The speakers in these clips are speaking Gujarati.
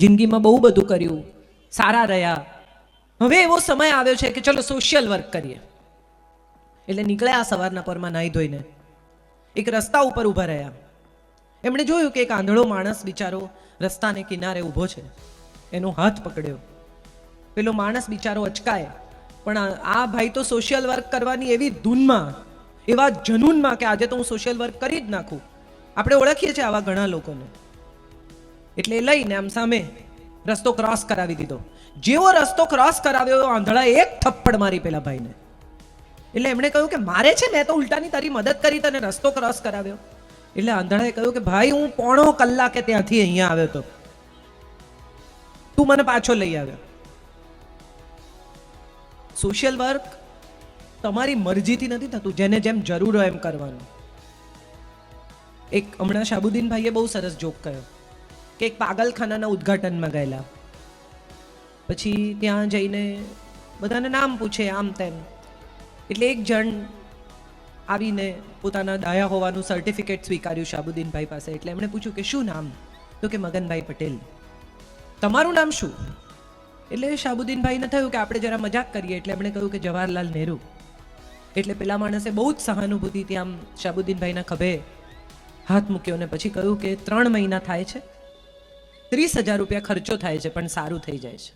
જિંદગીમાં બહુ બધું કર્યું, સારા રહ્યા. હવે એવો સમય આવ્યો છે કે ચલો સોશિયલ વર્ક કરીએ. એટલે નીકળ્યા સવારના પરમાં નાહી ધોઈને, એક રસ્તા ઉપર ઊભા રહ્યા. એમણે જોયું કે એક આંધળો માણસ બિચારો રસ્તાને કિનારે ઊભો છે. એનો હાથ પકડ્યો. પેલો માણસ બિચારો અચકાય, પણ આ ભાઈ તો સોશિયલ વર્ક કરવાની એવી ધૂનમાં, એવા જનૂનમાં કે આજે તો હું સોશિયલ વર્ક કરી જ નાખું. આપણે ઓળખીએ છીએ આવા ઘણા લોકોને. એટલે લઈને આમ સામે રસ્તો ક્રોસ કરાવી દીધો. જેવો રસ્તો ક્રોસ કરાવ્યો, આંધળા એક થપ્પડ મારી પેલા ભાઈને. એટલે એમણે કહ્યું કે મારે છે, મેં તો ઉલટાની તારી મદદ કરી, તને રસ્તો ક્રોસ કરાવ્યો. એટલે આંધળાએ કહ્યું કે ભાઈ હું પોણો કલાકે ત્યાંથી અહીંયા આવ્યો તો, તું મને પાછો લઈ આવ્યો. સોશિયલ વર્ક તમારી મરજીથી નથી થતું, જેને જેમ જરૂર હોય એમ કરવાનું. એક હમણાં શાહબુદ્દીન ભાઈએ બહુ સરસ જોક કહ્યો કે એક પાગલખાનાના ઉદ્ઘાટનમાં ગયેલા. પછી ત્યાં જઈને બધાને નામ પૂછે આમ તેમ. એટલે એક જણ આવીને પોતાના ડાયા હોવાનું સર્ટિફિકેટ સ્વીકાર્યું શાહબુદ્દીનભાઈ પાસે. એટલે એમણે પૂછ્યું કે શું નામ? તો કે મગનભાઈ પટેલ. તમારું નામ શું? એટલે શાહબુદ્દીનભાઈને થયું કે આપણે જરા મજાક કરીએ, એટલે એમણે કહ્યું કે જવાહરલાલ નહેરુ. એટલે પેલા માણસે બહુ જ સહાનુભૂતિથી આમ શાહબુદ્દીનભાઈના ખભે હાથ મૂક્યો ને પછી કહ્યું કે 3 મહિના થાય છે, 30,000 રૂપિયા ખર્ચો થાય છે, પણ સારું થઈ જાય છે.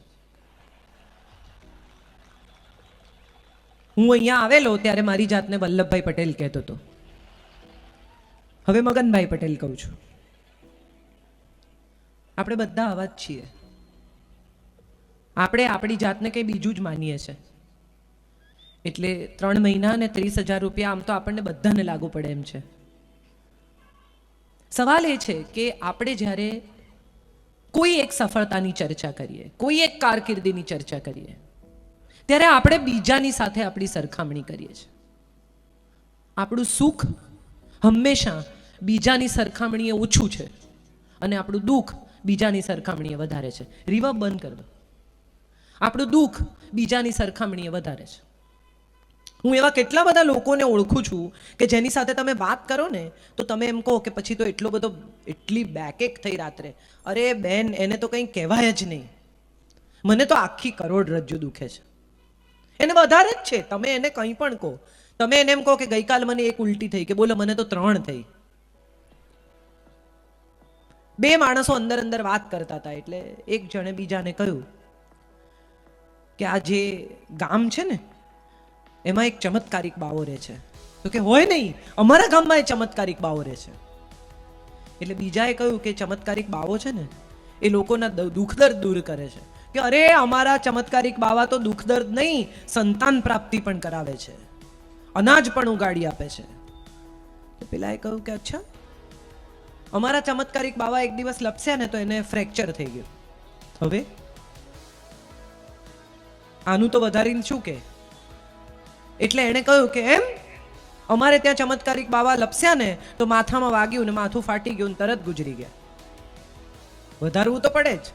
હું અહીંયા આવેલો ત્યારે મારી જાતને વલ્લભભાઈ પટેલ કહેતો હતો, હવે મગનભાઈ પટેલ કહું છું. આપણે બધા આવા જ છીએ. આપણે આપણી જાતને કંઈ બીજું જ માનીએ છીએ. એટલે 3 મહિના અને 30,000 રૂપિયા આમ તો આપણને બધાને લાગુ પડે એમ છે. સવાલ એ છે કે આપણે જ્યારે કોઈ એક સફળતાની ચર્ચા કરીએ, કોઈ એક કારકિર્દીની ચર્ચા કરીએ, ત્યારે આપણે બીજાની સાથે આપણી સરખામણી કરીએ છીએ. આપણું સુખ હંમેશા બીજાની સરખામણીએ ઓછું છે અને આપણું દુઃખ બીજાની સરખામણીએ વધારે છે. રિવર્બ બંધ કરી દો. આપણું દુઃખ બીજાની સરખામણીએ વધારે છે. હું એવા કેટલા બધા લોકોને ઓળખું છું કે જેની સાથે તમે વાત કરો ને તો તમે એમ કહો કે પછી તો એટલી બેકેક થઈ રાત્રે, અરે બેન એને તો કંઈ કહેવાય જ નહીં, મને તો આખી કરોડરજ્જુ દુખે છે. એને વધારે જ છે. તમે એને કંઈ પણ કહો, તમે એને એમ કહો કે ગઈકાલ મને 1 ઉલટી થઈ, કે બોલો મને તો 3 થઈ. 2 માણસો અંદર અંદર વાત કરતા હતા. એટલે એક જણે બીજાને કહ્યું કે આ જે ગામ છે ને એમાં એક ચમત્કારિક બાવો રહે છે. તો કે હોય નહીં, અમારા ગામમાં એ ચમત્કારિક બાવો રહે છે. એટલે બીજાએ કહ્યું કે ચમત્કારિક બાવો છે ને એ લોકોના દુઃખ દર્દ દૂર કરે છે. કે અરે અમારા ચમત્કારિક બાવા તો દુઃખ દર્દ નહીં, સંતાન પ્રાપ્તિ પણ કરાવે છે, અનાજ પણ ઉગાડી આપે છે. તો પેલાએ કહ્યું કે અચ્છા, અમારા ચમત્કારિક બાવા એક દિવસ લપસ્યા ને તો એને ફ્રેક્ચર થઈ ગયું. હવે આનું તો વધારીને શું કે? એટલે એણે કહ્યું કે એમ અમારે ત્યાં ચમત્કારિક બાવા લપસ્યા ને તો માથામાં વાગ્યું ને માથું ફાટી ગયું ને તરત ગુજરી ગયા. વધારવું તો પડે જ.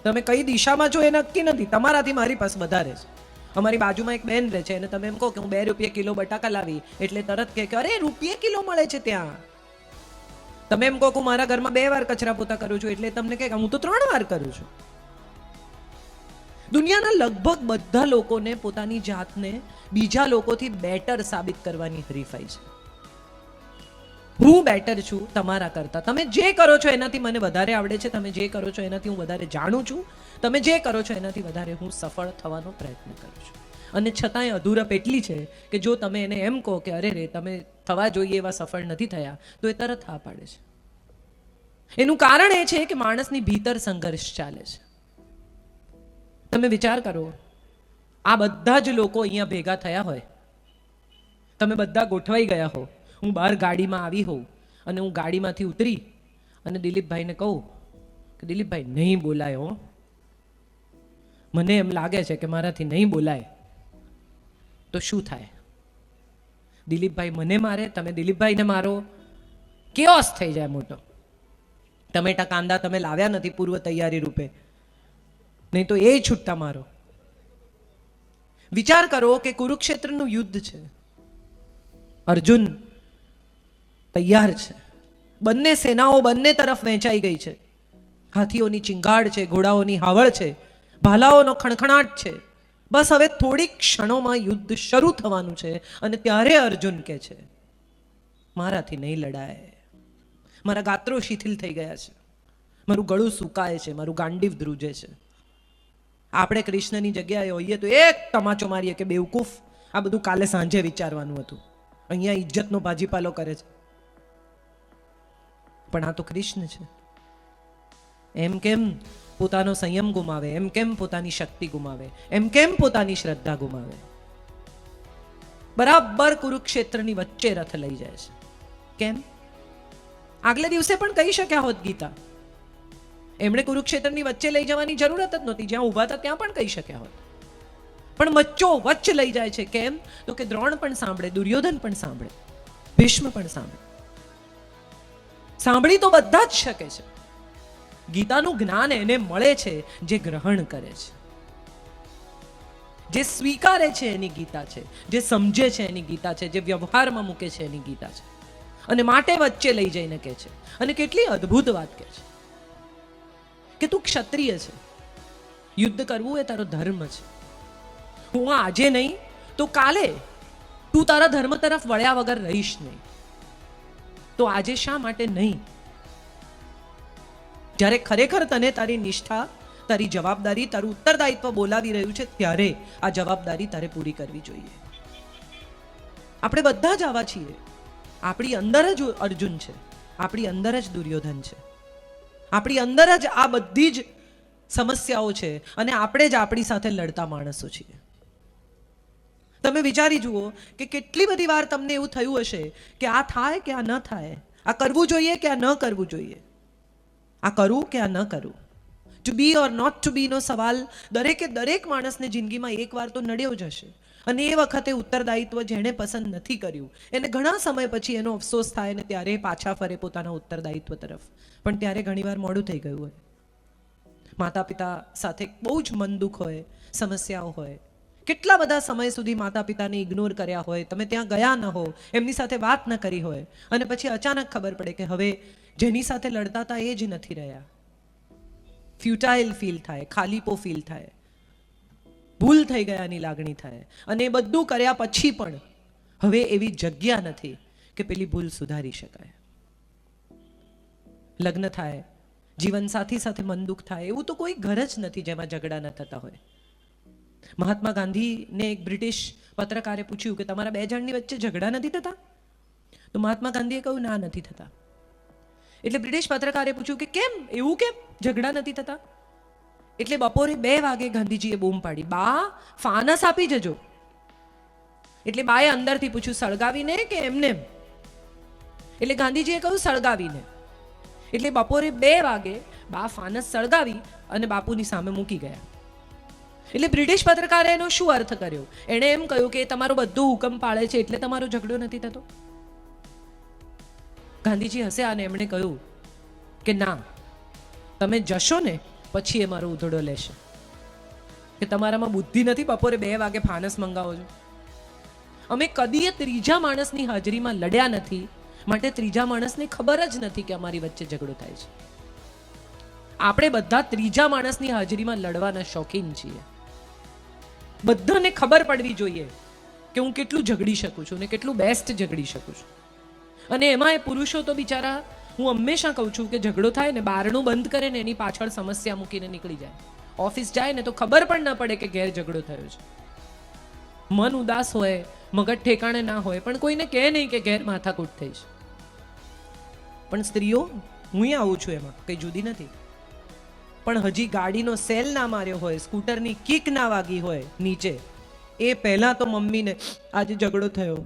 તમે કઈ દિશામાં છો એ નક્કી નથી, તમારાથી મારી પાસે વધારે છે. અમારી બાજુમાં એક બેન રહે છે, એને તમે એમ કહો કે હું 2 રૂપિયા કિલો બટાકા લાવી, એટલે તરત કે અરે રૂપિયા કિલો મળે છે ત્યાં. તમે એમ કહો કે હું મારા ઘરમાં 2 વાર કચરા પોતા કરું છું, એટલે તમને કહે હું તો 3 વાર કરું છું. દુનિયાના લગભગ બધા લોકોને પોતાની જાતને બીજા લોકોથી બેટર સાબિત કરવાની હરીફાઈ છે. હું બેટર છું તમારા કરતા. તમે જે કરો છો એનાથી મને વધારે આવડે છે, તમે જે કરો છો એનાથી હું વધારે જાણું છું, તમે જે કરો છો એનાથી વધારે હું સફળ થવાનો પ્રયત્ન કરું છું. અને છતાંય અધૂરપ એટલી છે કે જો તમે એને એમ કહો કે અરે રે તમે થવા જોઈએ એવા સફળ નથી થયા, તો એ તરત હા પાડે છે. એનું કારણ એ છે કે માણસની ભીતર સંઘર્ષ ચાલે છે. તમે વિચાર કરો, આ બધા જ લોકો અહીંયા ભેગા થયા હોય, તમે બધા ગોઠવાઈ ગયા હો, હું બહાર ગાડીમાં આવી હોઉં અને હું ગાડીમાંથી ઉતરી અને દિલીપભાઈને કહું કે દિલીપભાઈ નહીં બોલાય હો, મને એમ લાગે છે કે મારાથી નહીં બોલાય, તો શું થાય? દિલીપભાઈ મને મારે, તમે દિલીપભાઈને મારો, કેઓસ થઈ જાય મોટો. ટમેટા કાંદા તમે લાવ્યા નથી પૂર્વ તૈયારી રૂપે, નહીં તો એ છૂટતા મારો. વિચાર કરો કે કુરુક્ષેત્રનું યુદ્ધ છે, અર્જુન તૈયાર છે, બંને સેનાઓ બંને તરફ વહેંચાઈ ગઈ છે. હાથીઓની ચિંગાડ છે, ઘોડાઓની હાવળ છે, ભાલાઓનો ખણખણાટ છે. બસ હવે થોડીક ક્ષણોમાં યુદ્ધ શરૂ થવાનું છે. અને ત્યારે અર્જુન કહે છે, મારાથી નહીં લડાય, મારા ગાત્રો શિથિલ થઈ ગયા છે, મારું ગળું સુકાય છે, મારું ગાંડીવ ધ્રુજે છે. આપણે કૃષ્ણની જગ્યાએ હોઈએ તો એક તમાચો મારીએ કે બેવકૂફ, આ બધું કાલે સાંજે વિચારવાનું હતું, અહીંયા ઇજ્જતનો ભાજીપાલો કરે છે. પણ આ તો કૃષ્ણ છે. એમ કેમ પોતાનો સંયમ ગુમાવે, એમ કેમ પોતાની શક્તિ ગુમાવે, એમ કેમ પોતાની શ્રદ્ધા ગુમાવે? બરાબર કુરુક્ષેત્રની વચ્ચે રથ લઈ જાય છે. કેમ? આગલે દિવસે પણ કહી શક્યા હોત ગીતા, એમણે કુરુક્ષેત્રની વચ્ચે લઈ જવાની જરૂરત જ નહોતી, જ્યાં ઊભા હતા ત્યાં પણ કહી શક્યા હોત. પણ વચ્ચો વચ્ચ લઈ જાય છે. કેમ? તો કે દ્રોણ પણ સાંભળે, દુર્યોધન પણ સાંભળે, ભીષ્મ પણ સાંભળે. સાંભળી તો બધા જ શકે છે. ગીતાનું જ્ઞાન એને મળે છે જે ગ્રહણ કરે છે, જે સ્વીકારે છે એની ગીતા છે, જે સમજે છે એની ગીતા છે, જે વ્યવહારમાં મૂકે છે એની ગીતા છે. અને માટે વચ્ચે લઈ જઈને કહે છે. અને કેટલી અદ્ભુત વાત કહે છે કે તું ક્ષત્રિય છે, યુદ્ધ કરવું એ તારો ધર્મ છે. હું આજે નહીં તો કાલે તું તારા ધર્મ તરફ વળ્યા વગર રહીશ નહીં. તો આજે શા માટે નહીં? જ્યારે ખરેખર તને તારી નિષ્ઠા, તારી જવાબદારી, તારું ઉત્તરદાયિત્વ બોલાવી રહ્યું છે, ત્યારે આ જવાબદારી તારે પૂરી કરવી જોઈએ. આપણે બધા જ આવા છીએ. આપણી અંદર જ અર્જુન છે, આપણી અંદર જ દુર્યોધન છે, આપણી અંદર જ આ બધી જ સમસ્યાઓ છે. અને આપણે જ આપણી સાથે લડતા માણસો છીએ. તમે વિચારી જુઓ કે કેટલી બધી વાર તમને એવું થયું હશે કે આ થાય કે આ ન થાય, આ કરવું જોઈએ કે આ ન કરવું જોઈએ, આ કરું કે આ ન કરું. To be or not to be નો સવાલ દરેકે દરેક માણસને જિંદગીમાં એકવાર તો નડ્યો જ હશે. અને એ વખતે ઉત્તરદાયિત્વ જેણે પસંદ નથી કર્યું એને ઘણા સમય પછી એનો અફસોસ થાય ને ત્યારે પાછા ફરે પોતાના ઉત્તરદાયિત્વ તરફ. પણ ત્યારે ઘણીવાર મોડું થઈ ગયું હોય. માતા પિતા સાથે બહુ જ મન દુઃખ હોય, સમસ્યાઓ હોય. કેટલા બધા સમય સુધી માતા પિતાને ઇગ્નોર કર્યા હોય, તમે ત્યાં ગયા ન હો, એમની સાથે વાત ન કરી હોય, અને પછી અચાનક ખબર પડે કે હવે જેની સાથે લડતા હતા એ જ નથી રહ્યા. ફ્યુટાઇલ ફીલ થાય, ખાલીપો ફીલ થાય, ભૂલ થઈ ગયાની લાગણી થાય. અને એ બધું કર્યા પછી પણ હવે એવી જગ્યા નથી કે પેલી ભૂલ સુધારી શકાય. લગ્ન થાય, જીવનસાથી સાથે મન દુઃખ થાય, એવું તો કોઈ ઘર જ નથી જેમાં ઝઘડા ન થતા હોય. મહાત્મા ગાંધીને એક બ્રિટિશ પત્રકારે પૂછ્યું કે તમારા બે જણની વચ્ચે ઝઘડા નથી થતા? તો મહાત્મા ગાંધીએ કહ્યું ના, નથી થતા. એટલે બ્રિટિશ પત્રકારે પૂછ્યું કે કેમ, એવું કેમ ઝઘડા નથી થતા? એટલે બપોરે 2 વાગે ગાંધીજીએ બૂમ પાડી, બા ફાનસ આપી જજો. એટલે બાએ અંદરથી પૂછ્યું સળગાવીને કે એમને? એટલે ગાંધીજીએ કહ્યું સળગાવીને. એટલે બપોરે 2 વાગે બા ફાનસ સળગાવી અને બાપુની સામે મૂકી ગયા. એટલે બ્રિટિશ પત્રકારે એનો શું અર્થ કર્યો? એણે એમ કહ્યું કે તમારું બધું હુકમ પાળે છે એટલે તમારો ઝઘડો નથી થતો. ગાંધીજી હસ્યા અને એમણે કહ્યું કે ના, તમે જશો ને પછી એ મારો ઉધડો લેશે કે તમારામાં બુદ્ધિ નથી, બપોરે 2 વાગે ફાનસ મંગાવો છો. અમે કદીએ ત્રીજા માણસની હાજરીમાં લડ્યા નથી, માટે ત્રીજા માણસને ખબર જ નથી કે અમારી વચ્ચે ઝઘડો થાય છે. આપણે બધા ત્રીજા માણસની હાજરીમાં લડવાના શોખીન છીએ. બધાને ખબર પડવી જોઈએ કે હું કેટલું ઝઘડી શકું છું ને કેટલું બેસ્ટ ઝઘડી શકું છું. અને એમાં એ પુરુષો તો બિચારા, હું હંમેશા કહું છું કે ઝઘડો થાય ને બારણું બંધ કરે ને એની પાછળ સમસ્યા મૂકીને નીકળી જાય. ઓફિસ જાય ને તો ખબર પણ ન પડે કે ઘેર ઝઘડો થયો છે. મન ઉદાસ હોય, મગજ ઠેકાણે ના હોય, પણ કોઈને કહે નહીં કે ઘેર માથાકૂટ થઈ છે. પણ સ્ત્રીઓ, હું આવું છું એમાં કંઈ જુદી નથી. પણ હજી ગાડીનો સેલ ના માર્યો હોય, સ્કૂટરની કિક ના વાગી હોય નીચે, એ પહેલા તો મમ્મીને આજે ઝઘડો થયો,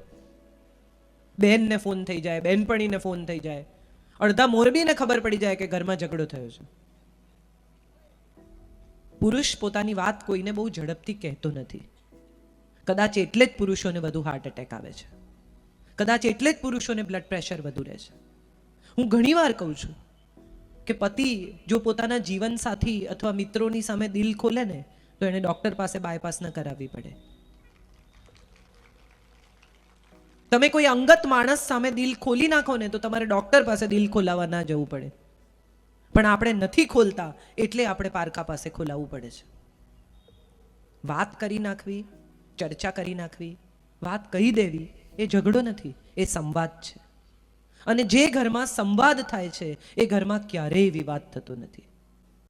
બહેનને ફોન થઈ જાય, બહેનપણીને ફોન થઈ જાય, અડધા મોરબીને ખબર પડી જાય કે ઘરમાં ઝઘડો થયો છે. પુરુષ પોતાની વાત કોઈને બહુ ઝડપથી કહેતો નથી. કદાચ એટલે જ પુરુષોને વધુ હાર્ટ એટેક આવે છે. કદાચ એટલે જ પુરુષોને બ્લડ પ્રેશર વધુ રહે છે. હું ઘણીવાર કહું છું કે પતિ જો પોતાના જીવન સાથી અથવા મિત્રોની સામે દિલ ખોલે ને તો એને ડોક્ટર પાસે બાયપાસ ન કરાવવી પડે. તમે કોઈ અંગત માણસ સામે દિલ ખોલી નાખો ને તો તમારે ડોક્ટર પાસે દિલ ખોલાવવા ના જવું પડે. પણ આપણે નથી ખોલતા એટલે આપણે પારકા પાસે ખોલાવવું પડે છે. વાત કરી નાખવી, ચર્ચા કરી નાખવી, વાત કહી દેવી એ ઝઘડો નથી, એ સંવાદ છે. અને જે ઘરમાં સંવાદ થાય છે એ ઘરમાં ક્યારેય વિવાદ થતો નથી.